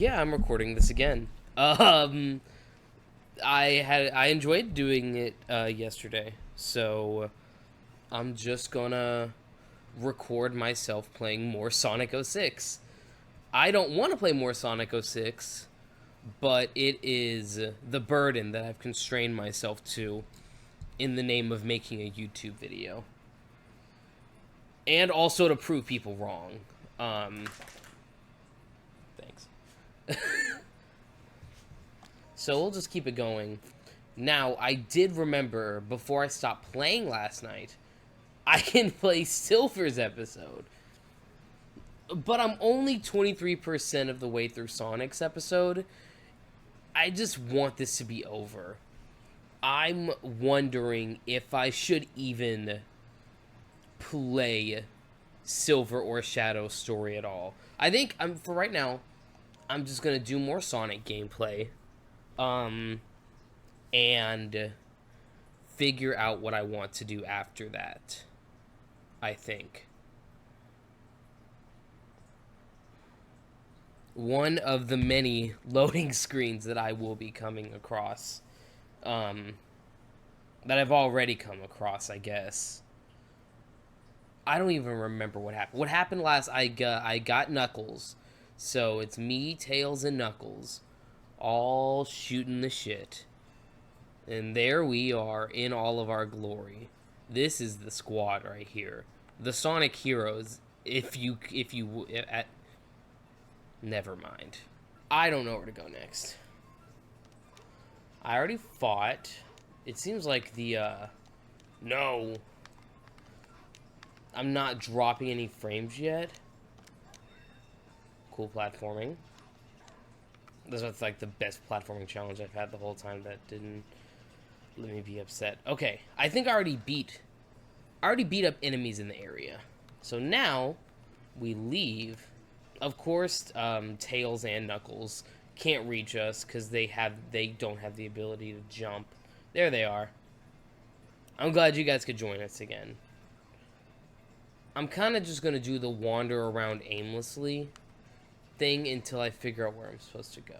Yeah, I'm recording this again. Um, I enjoyed doing it yesterday, so I'm just gonna record myself playing more Sonic 06. I don't want to play more Sonic 06, but it is the burden that I've constrained myself to in the name of making a YouTube video, and also to prove people wrong. Um, thanks. So we'll just keep it going. Now, I did remember, before I stopped playing last night, I can play Silver's episode. But I'm only 23% of the way through Sonic's episode. I just want this to be over. I'm wondering if I should even play Silver or Shadow's story at all. I think, for right now, I'm just going to do more Sonic gameplay. And figure out what I want to do after that, I think. One of the many loading screens that I will be coming across, that I've already come across, I guess. I don't even remember what happened. What happened last, I got Knuckles. So it's me, Tails, and Knuckles all shooting the shit. And there we are in all of our glory. This is the squad right here. The Sonic Heroes, never mind. I don't know where to go next. I already fought. It seems like no. I'm not dropping any frames yet. Cool platforming. That's like the best platforming challenge I've had the whole time that didn't let me be upset. Okay, I think I already beat up enemies in the area. So now we leave. Of course, Tails and Knuckles can't reach us because they don't have the ability to jump. There they are. I'm glad you guys could join us again. I'm kind of just gonna do the wander around aimlessly thing until I figure out where I'm supposed to go.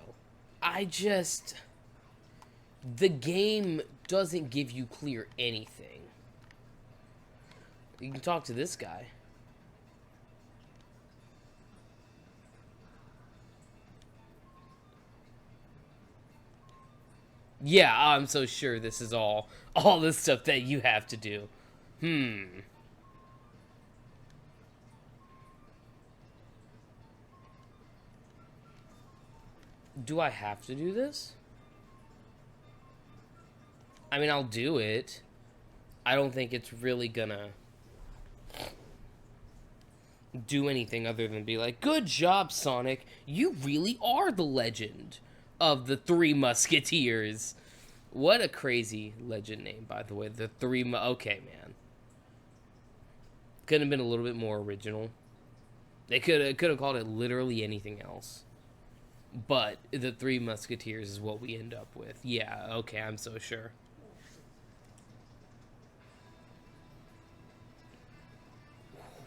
The game doesn't give you clear anything. You can talk to this guy. Yeah, I'm so sure this is all the stuff that you have to do. Do I have to do this? I mean, I'll do it. I don't think it's really gonna do anything other than be like, good job, Sonic. You really are the legend of the Three Musketeers. What a crazy legend name, by the way. The okay, man. Could have been a little bit more original. They could have called it literally anything else. But the Three Musketeers is what we end up with. Yeah, okay, I'm so sure.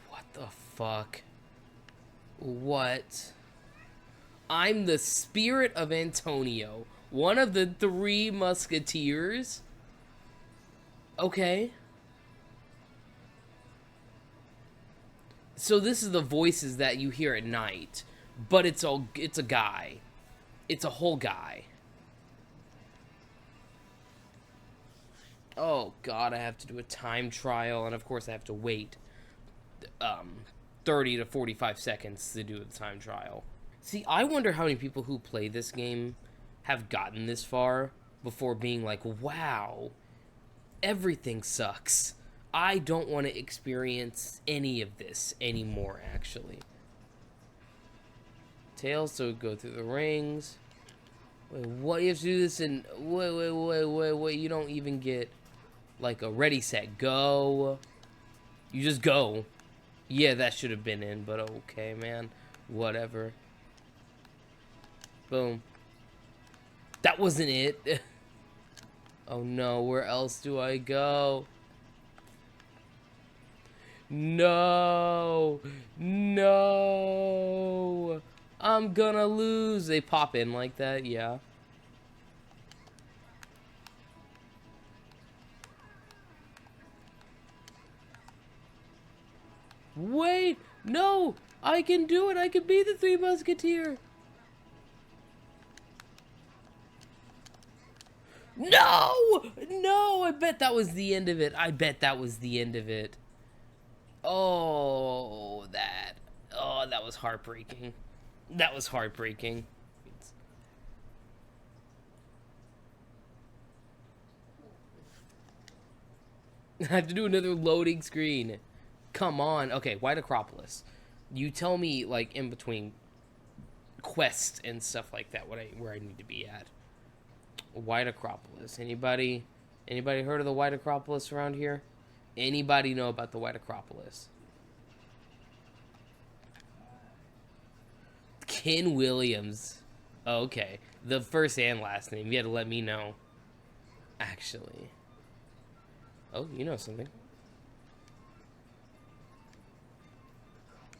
What the fuck? What? I'm the spirit of Antonio, one of the Three Musketeers? Okay. So this is the voices that you hear at night, but it's a guy. It's a whole guy. Oh god, I have to do a time trial, and of course I have to wait 30 to 45 seconds to do the time trial. See, I wonder how many people who play this game have gotten this far before being like, wow, everything sucks. I don't want to experience any of this anymore, actually. Tails, so go through the rings. Wait, what? You have to do this in... Wait. You don't even get, like, a ready, set, go. You just go. Yeah, that should have been in, but okay, man. Whatever. Boom. That wasn't it. Oh no, where else do I go? No. I'm gonna lose. They pop in like that, yeah. Wait, no, I can do it. I can be the Three Musketeer. No, no, I bet that was the end of it. I bet that was the end of it. Oh, that was heartbreaking. That was heartbreaking. I have to do another loading screen. Come on. Okay, White Acropolis. You tell me, like, in between quests and stuff like that, where I need to be at. White Acropolis. Anybody heard of the White Acropolis around here? Anybody know about the White Acropolis? Ken Williams. Oh, okay. The first and last name. You had to let me know. Actually. Oh, you know something.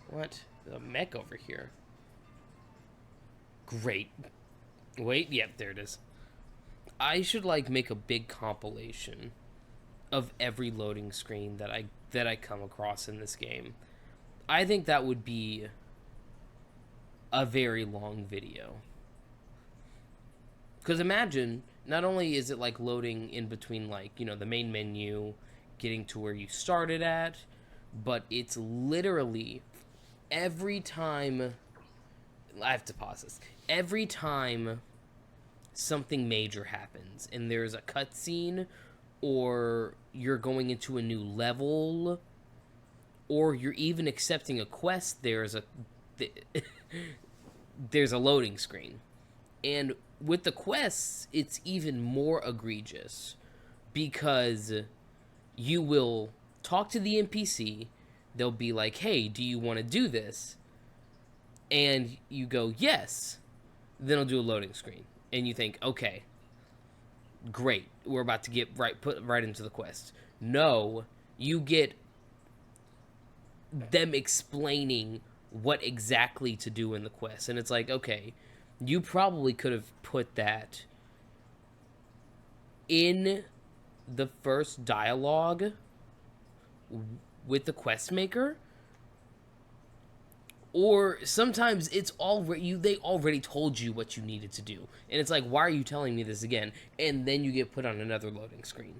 What? The mech over here. Great. Wait, yep, there it is. I should, like, make a big compilation of every loading screen that I come across in this game. I think that would be a very long video. Because imagine, not only is it, like, loading in between, like, you know, the main menu, getting to where you started at, but it's literally every time... I have to pause this. Every time something major happens and there's a cutscene, or you're going into a new level, or you're even accepting a quest, there's a loading screen. And with the quests, it's even more egregious, because you will talk to the NPC, they'll be like, hey, do you want to do this? And you go, yes. Then it'll do a loading screen. And you think, okay, great, we're about to get put right into the quest. No, you get them explaining what exactly to do in the quest. And it's like, okay, you probably could have put that in the first dialogue with the quest maker. Or sometimes it's already, they already told you what you needed to do. And it's like, why are you telling me this again? And then you get put on another loading screen.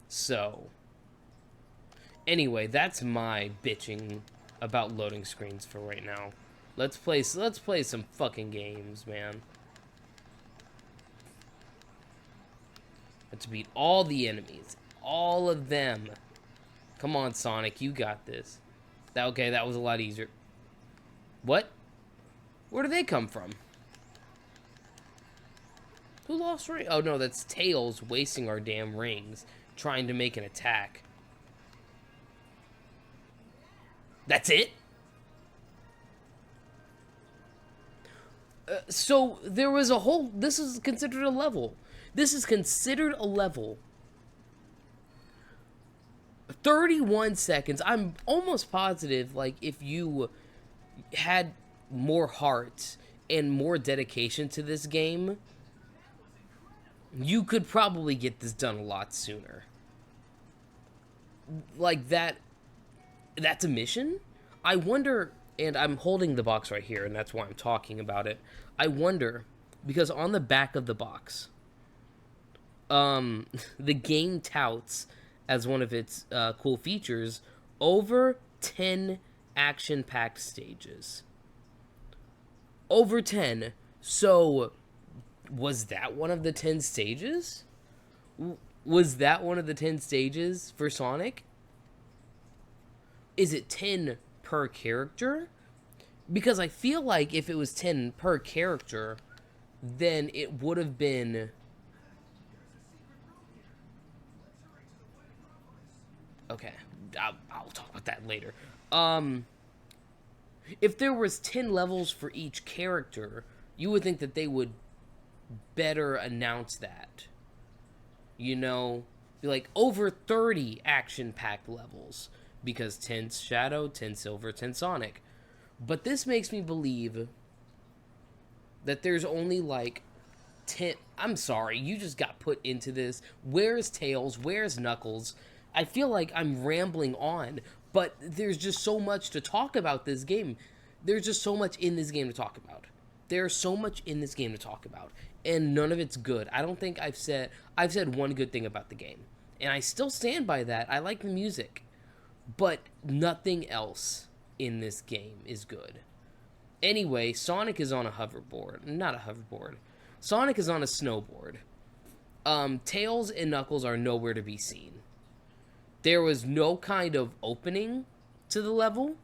So, anyway, that's my bitching about loading screens for right now. Let's play some fucking games, man. Let's beat all the enemies. All of them. Come on, Sonic, you got this. Okay, that was a lot easier. What? Where do they come from? Who lost ring? Oh, no, that's Tails wasting our damn rings, trying to make an attack. That's it? So, there was a whole... This is considered a level. This is considered a level. 31 seconds. I'm almost positive, like, if you had more heart and more dedication to this game, you could probably get this done a lot sooner. Like, that's a mission? I wonder, and I'm holding the box right here, and that's why I'm talking about it. I wonder, because on the back of the box, the game touts as one of its cool features, over 10 action-packed stages. Over 10. So, was that one of the 10 stages? Was that one of the 10 stages for Sonic? Is it 10 per character? Because I feel like if it was 10 per character, then it would have been... Okay, I'll talk about that later. If there was 10 levels for each character, you would think that they would better announce that. You know, be like, over 30 action-packed levels. Because 10 Shadow, 10 Silver, 10 Sonic. But this makes me believe that there's only like 10. I'm sorry, you just got put into this. Where's Tails? Where's Knuckles? I feel like I'm rambling on, but there's just so much to talk about this game. There's just so much in this game to talk about. There's so much in this game to talk about, and none of it's good. I don't think I've said one good thing about the game, and I still stand by that. I like the music, but nothing else in this game is good. Anyway, Sonic is on a hoverboard. Not a hoverboard. Sonic is on a snowboard. Tails and Knuckles are nowhere to be seen. There was no kind of opening to the level.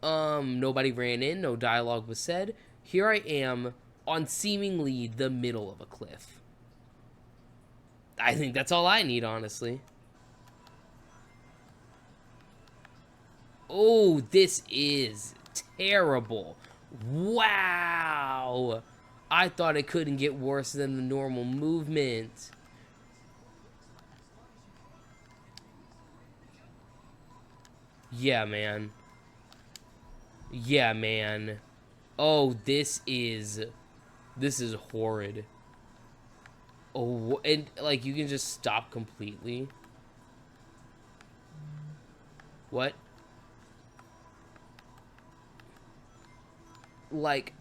Nobody ran in, no dialogue was said. Here I am on seemingly the middle of a cliff. I think that's all I need, honestly. Oh, this is terrible. Wow. I thought it couldn't get worse than the normal movement. Yeah, man. Yeah, man. Oh, this is horrid. Oh, and like you can just stop completely. What? Like,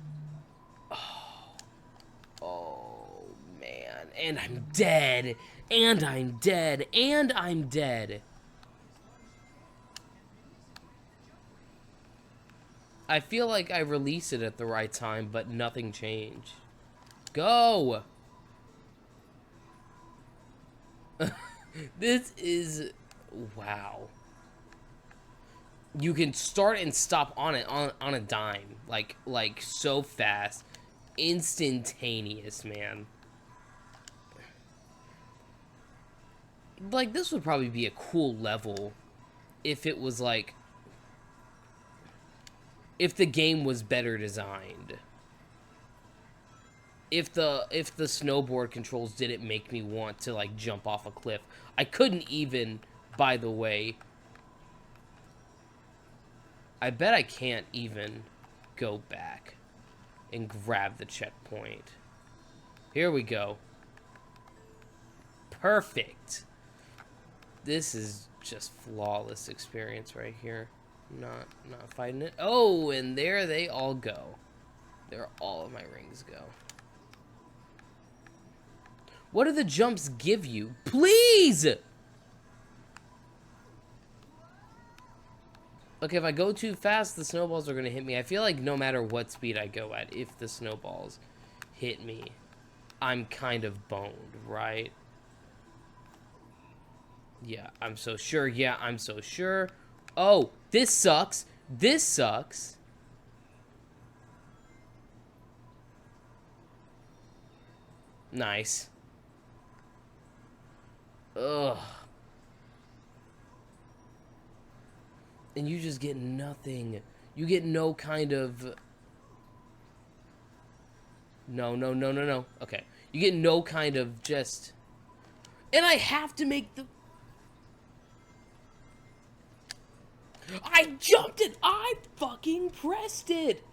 oh man, and I'm dead, and I'm dead, and I'm dead. I feel like I released it at the right time, but nothing changed. Go! This is... wow. You can start and stop on it on a dime. Like so fast. Instantaneous, man. Like, this would probably be a cool level if it was like... if the game was better designed. If the snowboard controls didn't make me want to, like, jump off a cliff. I couldn't even, by the way... I bet I can't even go back and grab the checkpoint. Here we go. Perfect. This is just flawless experience right here. Not fighting it. Oh, and there they all go. There all of my rings go. What do the jumps give you? Please! Okay, if I go too fast, the snowballs are going to hit me. I feel like no matter what speed I go at, if the snowballs hit me, I'm kind of boned, right? Yeah, I'm so sure. Yeah, I'm so sure. Oh, this sucks. This sucks. Nice. Ugh. And you just get nothing. You get no kind of... No. Okay. You get no kind of just... And I have to make the... I jumped it! I fucking pressed it!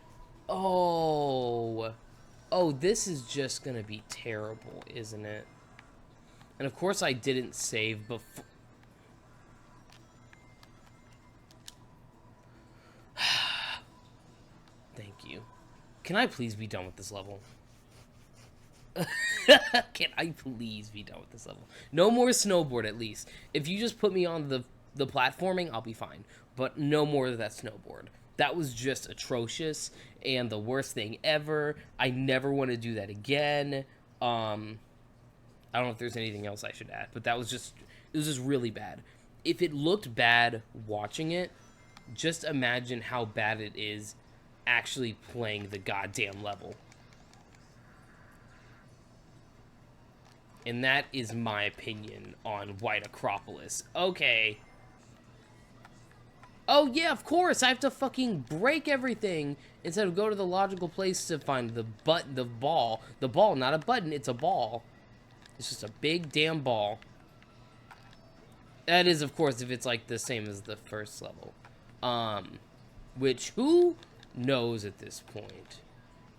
Oh. Oh, this is just gonna be terrible, isn't it? And of course I didn't save before... Thank you. Can I please be done with this level? Can I please be done with this level? No more snowboard, at least. If you just put me on the platforming, I'll be fine. But no more of that snowboard. That was just atrocious and the worst thing ever. I never want to do that again. I don't know if there's anything else I should add, but that was just... it was just really bad. If it looked bad watching it, just imagine how bad it is actually playing the goddamn level. And that is my opinion on White Acropolis. Okay. Oh, yeah, of course. I have to fucking break everything instead of go to the logical place to find the ball. The ball, not a button. It's a ball. It's just a big damn ball. That is, of course, if it's, like, the same as the first level. Which, who knows at this point.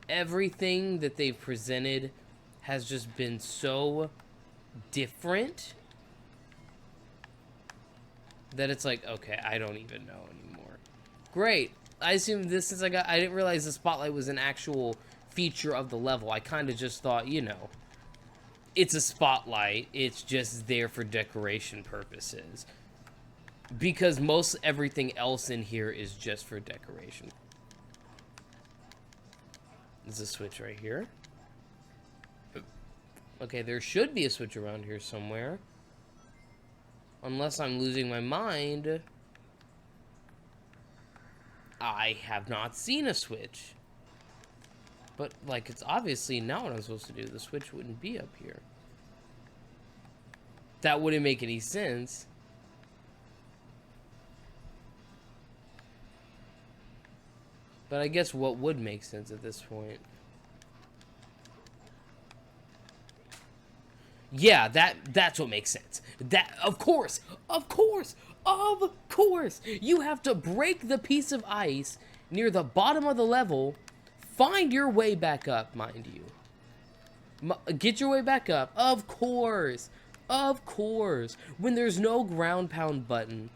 Everything that they've presented has just been so different that it's like, okay, I don't even know anymore. Great. I assumed this since I didn't realize the spotlight was an actual feature of the level. I kind of just thought, you know, it's a spotlight. It's just there for decoration purposes. Because most everything else in here is just for decoration. There's a switch right here. Okay, there should be a switch around here somewhere. Unless I'm losing my mind. I have not seen a switch. But, like, it's obviously not what I'm supposed to do. The switch wouldn't be up here. That wouldn't make any sense. But I guess what would make sense at this point? Yeah, that's what makes sense. That, of course, you have to break the piece of ice near the bottom of the level, find your way back up, mind you. Get your way back up, of course, when there's no ground pound button,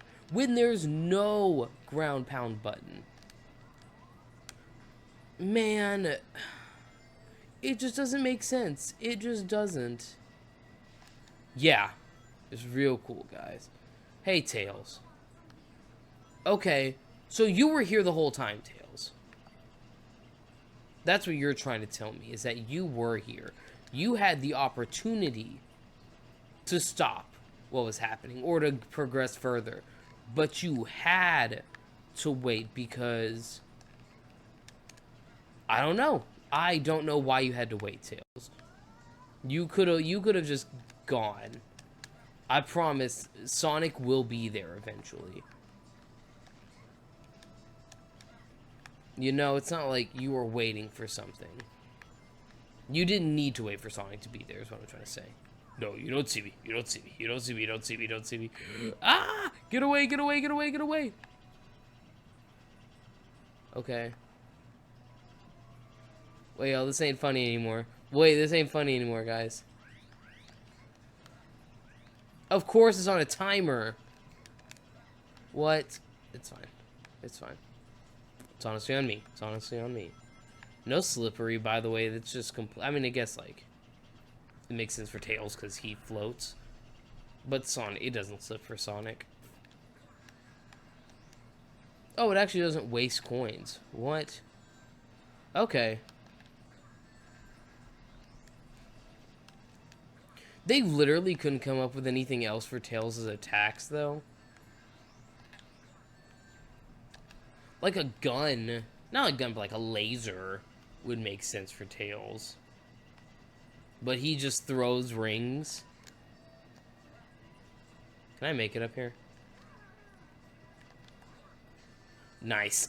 man, it just doesn't make sense, it just doesn't. Yeah, it's real cool, guys. Hey, Tails. Okay, so you were here the whole time, Tails. That's what you're trying to tell me, is that you were here. You had the opportunity to stop what was happening or to progress further. But you had to wait because... I don't know. I don't know why you had to wait, Tails. You could have just gone. I promise Sonic will be there eventually. You know, it's not like you were waiting for something. You didn't need to wait for Sonic to be there, is what I'm trying to say. No, you don't see me. You don't see me. You don't see me. You don't see me. You don't see me. Ah! Get away, get away, get away, get away. Okay. Wait, oh, this ain't funny anymore. Wait, this ain't funny anymore, guys. Of course it's on a timer. What? It's fine. It's fine. It's honestly on me. It's honestly on me. No slippery, by the way. That's just I mean, I guess, like, it makes sense for Tails because he floats. But Sonic, it doesn't slip for Sonic. Oh, it actually doesn't waste coins. What? Okay. They literally couldn't come up with anything else for Tails' attacks, though. Like a gun. Not a gun, but like a laser would make sense for Tails. But he just throws rings. Can I make it up here? Nice.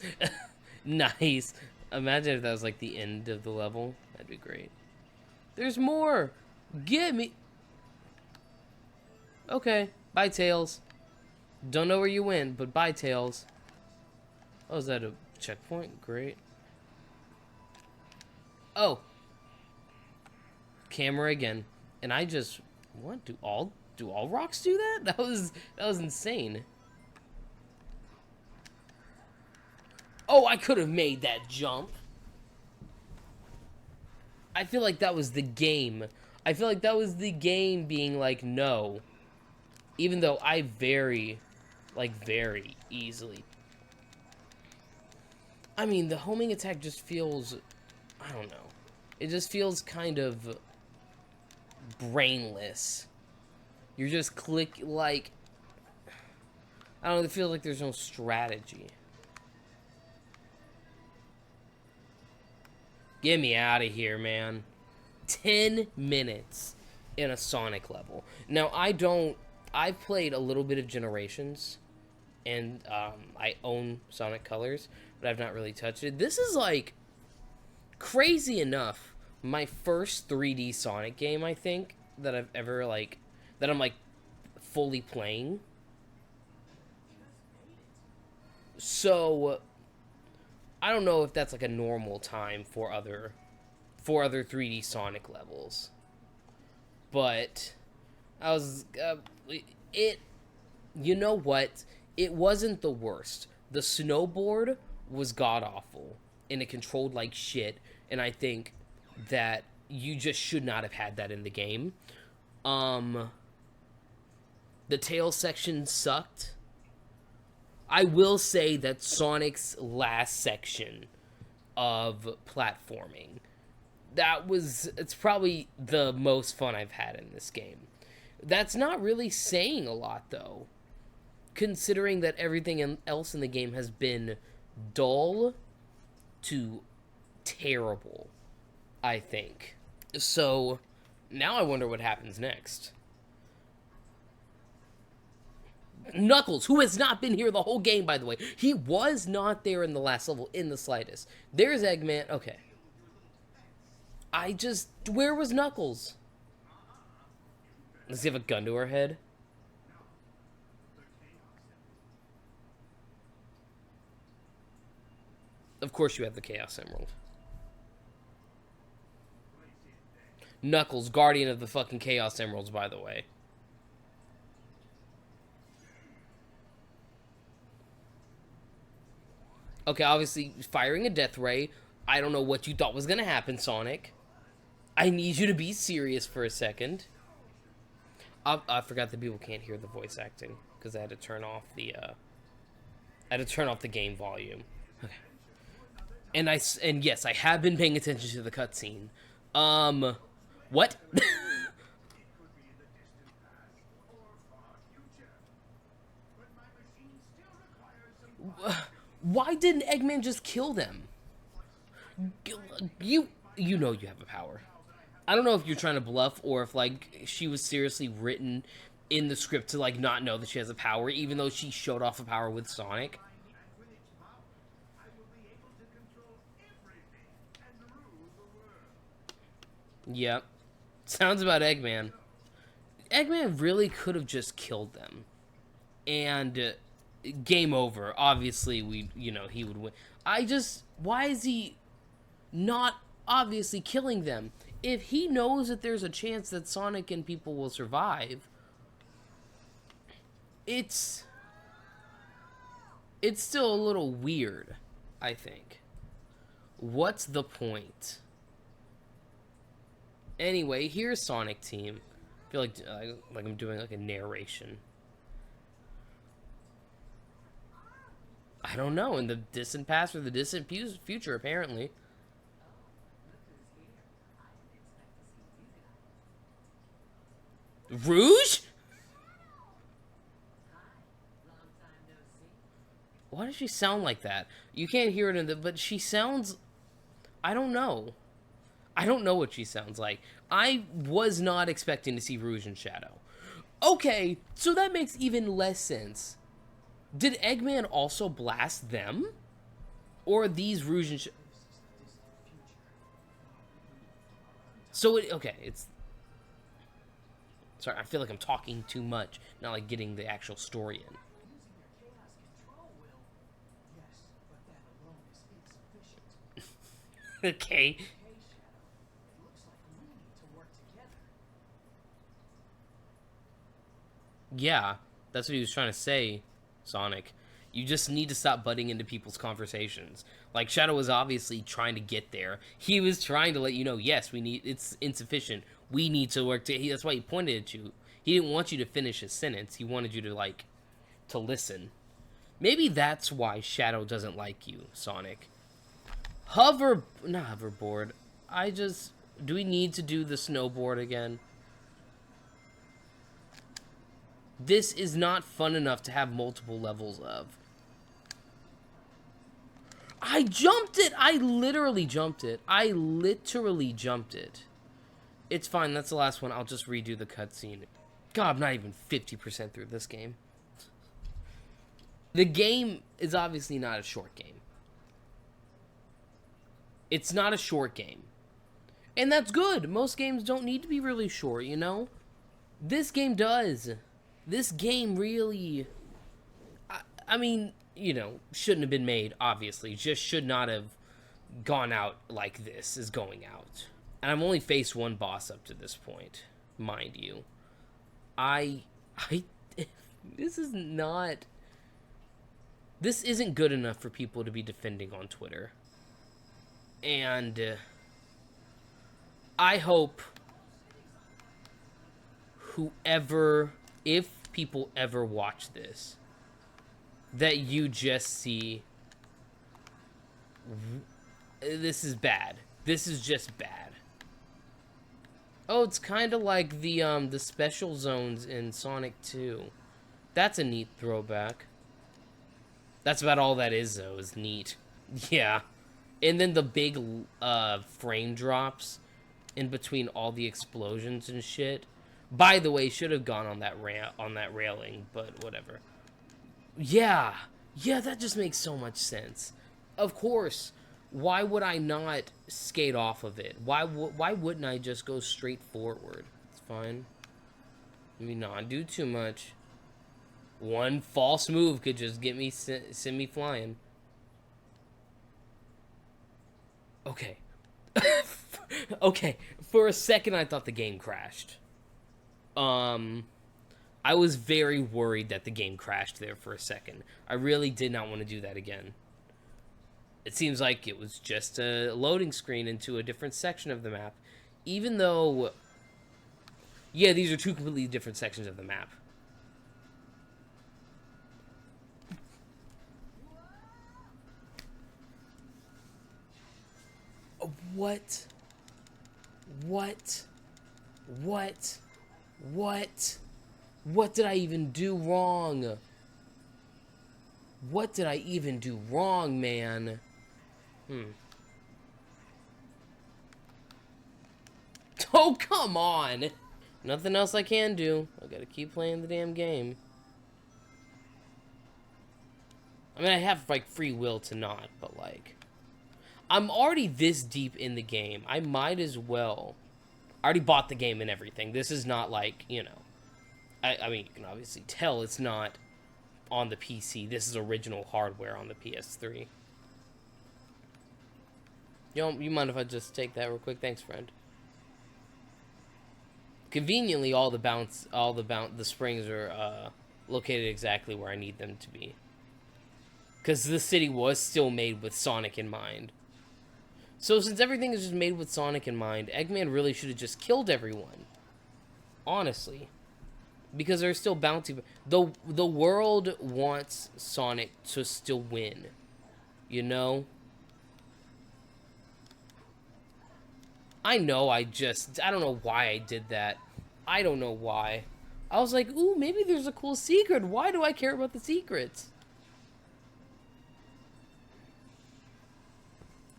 Nice. Imagine if that was like the end of the level. That'd be great. There's more! Get me! Okay. Bye, Tails. Don't know where you went, but bye, Tails. Oh, is that a checkpoint? Great. Oh. Camera again. And I just... What? Do all rocks do that? That was insane. Oh, I could have made that jump. I feel like that was the game. I feel like that was the game being like, no. Even though I very easily. I mean, the homing attack just feels, I don't know. It just feels kind of brainless. You're just like, I don't know, it feels like there's no strategy. Get me out of here, man. 10 minutes in a Sonic level. Now, I've played a little bit of Generations, and I own Sonic Colors, but I've not really touched it. This is, like, crazy enough, my first 3D Sonic game, I think, that I've ever, like, that I'm, like, fully playing. So, I don't know if that's like a normal time for other 3D Sonic levels. But I was it you know what? It wasn't the worst. The snowboard was god awful and it controlled like shit, and I think that you just should not have had that in the game. The tail section sucked. I will say that Sonic's last section of platforming, it's probably the most fun I've had in this game. That's not really saying a lot though, considering that everything else in the game has been dull to terrible, I think. So now I wonder what happens next. Knuckles, who has not been here the whole game, by the way. He was not there in the last level in the slightest. There's Eggman. Okay. Where was Knuckles? Does he have a gun to her head? Of course you have the Chaos Emerald. Knuckles, guardian of the fucking Chaos Emeralds, by the way. Okay, obviously, firing a death ray. I don't know what you thought was going to happen, Sonic. I need you to be serious for a second. I forgot that people can't hear the voice acting because I had to turn off the game volume. Okay. And yes, I have been paying attention to the cutscene. What? Why didn't Eggman just kill them? You know you have a power. I don't know if you're trying to bluff or if, like, she was seriously written in the script to, like, not know that she has a power, even though she showed off a power with Sonic. Yep. Sounds about Eggman. Eggman really could have just killed them. And game over. Obviously, he would win. Why is he not obviously killing them? If he knows that there's a chance that Sonic and people will survive, it's still a little weird, I think. What's the point? Anyway, here's Sonic Team. I feel like I'm doing like a narration. I don't know, in the distant past or the distant future, apparently. Rouge? Why does she sound like that? You can't hear it but she sounds... I don't know. I don't know what she sounds like. I was not expecting to see Rouge and Shadow. Okay, so that makes even less sense. Did Eggman also blast them? Or these Rouge and Shadow? So, it's... Sorry, I feel like I'm talking too much, not like getting the actual story in. Okay. Yeah, that's what he was trying to say, Sonic. You just need to stop butting into people's conversations. Like, Shadow was obviously trying to get there. He was trying to let you know, yes, it's insufficient. We need to work together. That's why he pointed at you. He didn't want you to finish his sentence. He wanted you to, to listen. Maybe that's why Shadow doesn't like you, Sonic. Not hoverboard. Do we need to do the snowboard again? This is not fun enough to have multiple levels of. I jumped it! I literally jumped it. It's fine, that's the last one. I'll just redo the cutscene. God, I'm not even 50% through this game. The game is obviously not a short game. It's not a short game. And that's good. Most games don't need to be really short, you know? This game does. This game really... I mean, you know, shouldn't have been made, obviously. Just should not have gone out like this is going out. And I've only faced one boss up to this point, mind you. I this isn't good enough for people to be defending on Twitter. And I hope if people ever watch this, that you just see this is bad. This is just bad. Oh, it's kind of like the special zones in Sonic 2. That's a neat throwback. That's about all that is, though, is neat. Yeah. And then the big frame drops in between all the explosions and shit. By the way, should have gone on that railing, but whatever. Yeah. Yeah, that just makes so much sense. Of course. Why would I not skate off of it? Why wouldn't I just go straight forward? It's fine. Let me not do too much. One false move could just get me, send me flying. Okay. Okay. For a second, I thought the game crashed. I was very worried that the game crashed there for a second. I really did not want to do that again. It seems like it was just a loading screen into a different section of the map. Even though... Yeah, these are two completely different sections of the map. What? What? What? What? What did I even do wrong? What did I even do wrong, man? Oh, come on! Nothing else I can do. I gotta keep playing the damn game. I mean, I have, like, free will to not, but, like... I'm already this deep in the game. I might as well... I already bought the game and everything. This is not, like, you know... I mean, you can obviously tell it's not on the PC. This is original hardware on the PS3. You mind if I just take that real quick? Thanks, friend. Conveniently, all the springs are located exactly where I need them to be. Because the city was still made with Sonic in mind. So since everything is just made with Sonic in mind, Eggman really should have just killed everyone. Honestly. Because there's still bounty. The world wants Sonic to still win. You know? I know I don't know why I did that. I don't know why. I was like, ooh, maybe there's a cool secret. Why do I care about the secrets?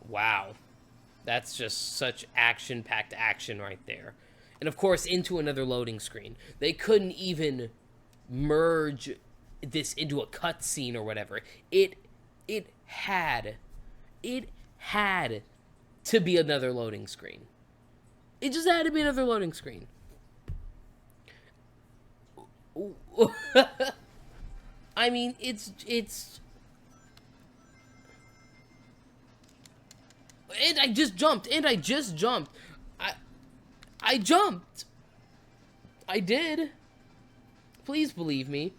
Wow. That's just such action-packed action right there. And of course, into another loading screen. They couldn't even merge this into a cutscene or whatever. It had to be another loading screen. It just had to be another loading screen. I mean, it's... And I just jumped. I jumped. I did. Please believe me.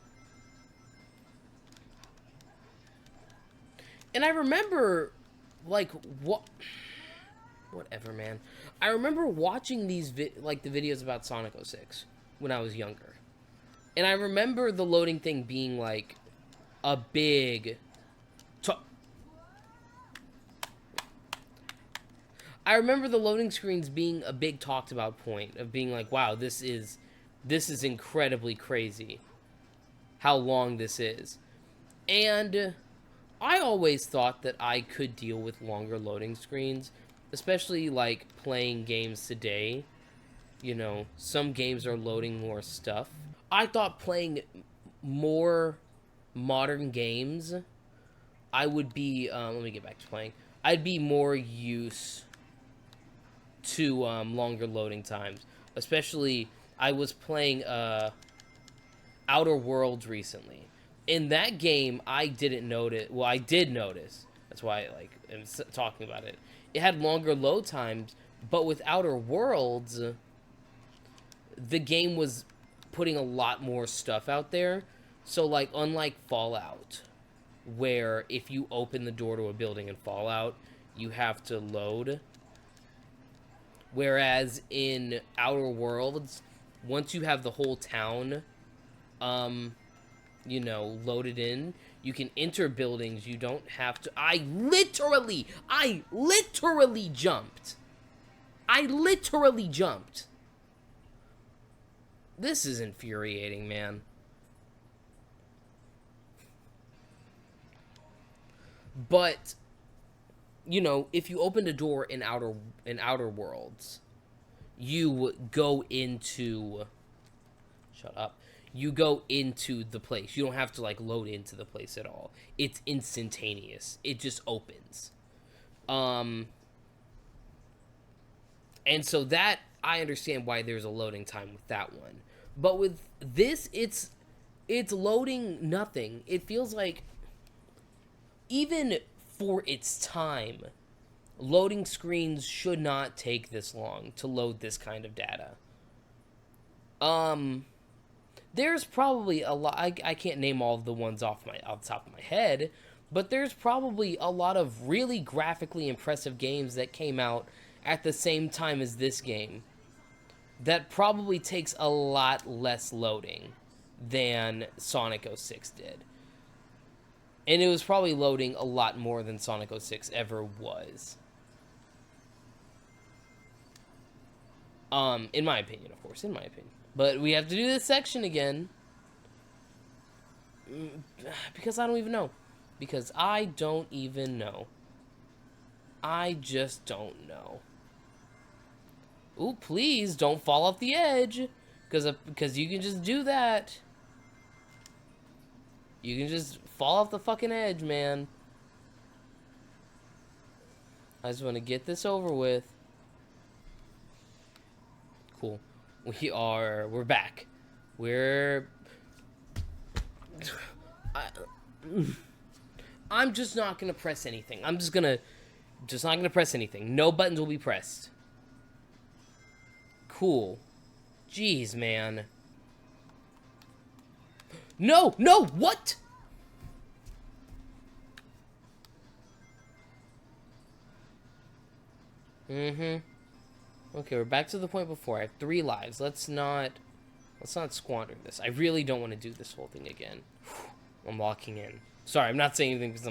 And I remember, like, whatever, man. I remember watching these, the videos about Sonic 06 when I was younger. And I remember the loading thing being, like, a big... I remember the loading screens being a big talked about point of being like, wow, this is incredibly crazy how long this is. And I always thought that I could deal with longer loading screens, especially like playing games today. You know, some games are loading more stuff. I thought playing more modern games, I would be, let me get back to playing. I'd be more used to longer loading times. Especially, I was playing Outer Worlds recently. In that game, I didn't notice. Well, I did notice. That's why I'm talking about it. It had longer load times, but with Outer Worlds, the game was putting a lot more stuff out there. So, like, unlike Fallout, where if you open the door to a building in Fallout, you have to load. Whereas in Outer Worlds, once you have the whole town, you know, loaded in, you can enter buildings. You don't have to. I literally jumped. I literally jumped. This is infuriating, man. But, you know, if you opened a door in Outer Worlds, you go into... Shut up. You go into the place. You don't have to, like, load into the place at all. It's instantaneous. It just opens. And so that, I understand why there's a loading time with that one. But with this, it's loading nothing. It feels like, even for its time, loading screens should not take this long to load this kind of data. There's probably a lot. I can't name all of the ones off the top of my head, but there's probably a lot of really graphically impressive games that came out at the same time as this game that probably takes a lot less loading than Sonic 06 did. And it was probably loading a lot more than Sonic 06 ever was. In my opinion, of course, in my opinion. But we have to do this section again. Because I don't even know. Because I don't even know. I just don't know. Ooh, please don't fall off the edge. Because you can just do that. You can just fall off the fucking edge, man. I just want to get this over with. Cool. We're back. I'm just not gonna press anything. I'm just not gonna press anything. No buttons will be pressed. Cool. Jeez, man. No, what? Okay, we're back to the point before. I have 3 lives. Let's not squander this. I really don't want to do this whole thing again. I'm locking in. Sorry, I'm not saying anything because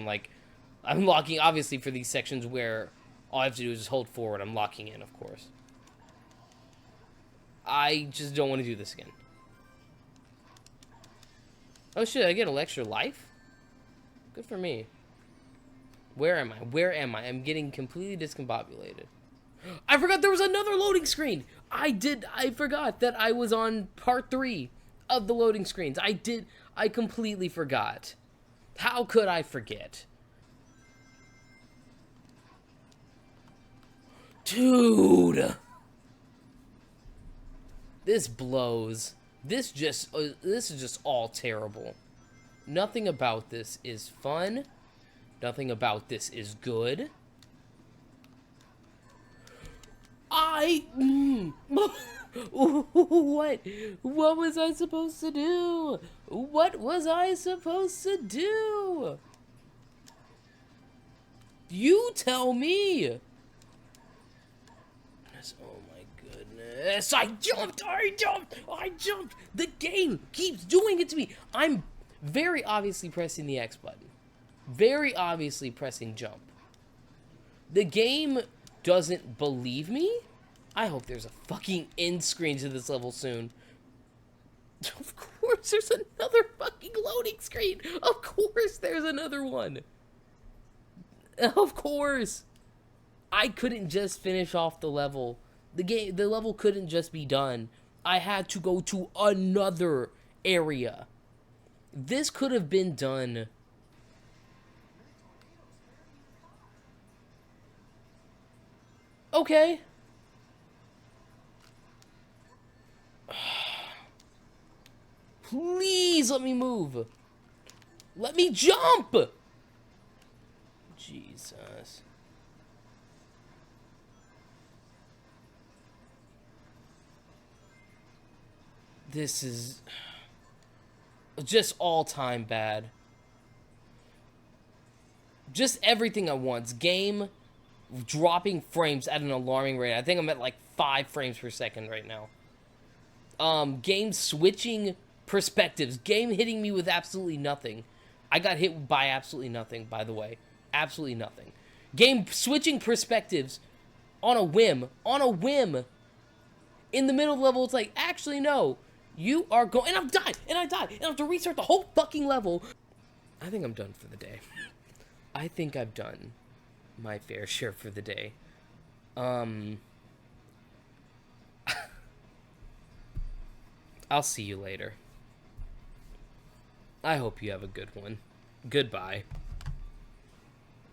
I'm locking, obviously, for these sections where all I have to do is just hold forward. I'm locking in, of course. I just don't want to do this again. Oh shit, I get an extra life? Good for me. Where am I? I'm getting completely discombobulated. I forgot there was another loading screen! I forgot that I was on part 3 of the loading screens. I completely forgot. How could I forget? Dude! This blows. This is just all terrible. Nothing about this is fun. Nothing about this is good. What? What was I supposed to do? What was I supposed to do? You tell me. Oh my goodness. I jumped. The game keeps doing it to me. I'm very obviously pressing the X button. Very obviously pressing jump. The game doesn't believe me? I hope there's a fucking end screen to this level soon. Of course there's another fucking loading screen. Of course there's another one. Of course. I couldn't just finish off the level. The level couldn't just be done. I had to go to another area. This could have been done. Okay. Please let me move. Let me jump! Jesus. This is just all-time bad. Just everything at once. Game dropping frames at an alarming rate. I think I'm at like 5 frames per second right now. Game switching perspectives. Game hitting me with absolutely nothing. I got hit by absolutely nothing, by the way. Absolutely nothing. Game switching perspectives on a whim. On a whim. In the middle level, it's like, actually, no. You are going... And I've died! And I died! And I have to restart the whole fucking level. I think I'm done for the day. I think I've done my fair share for the day. I'll see you later. I hope you have a good one. Goodbye.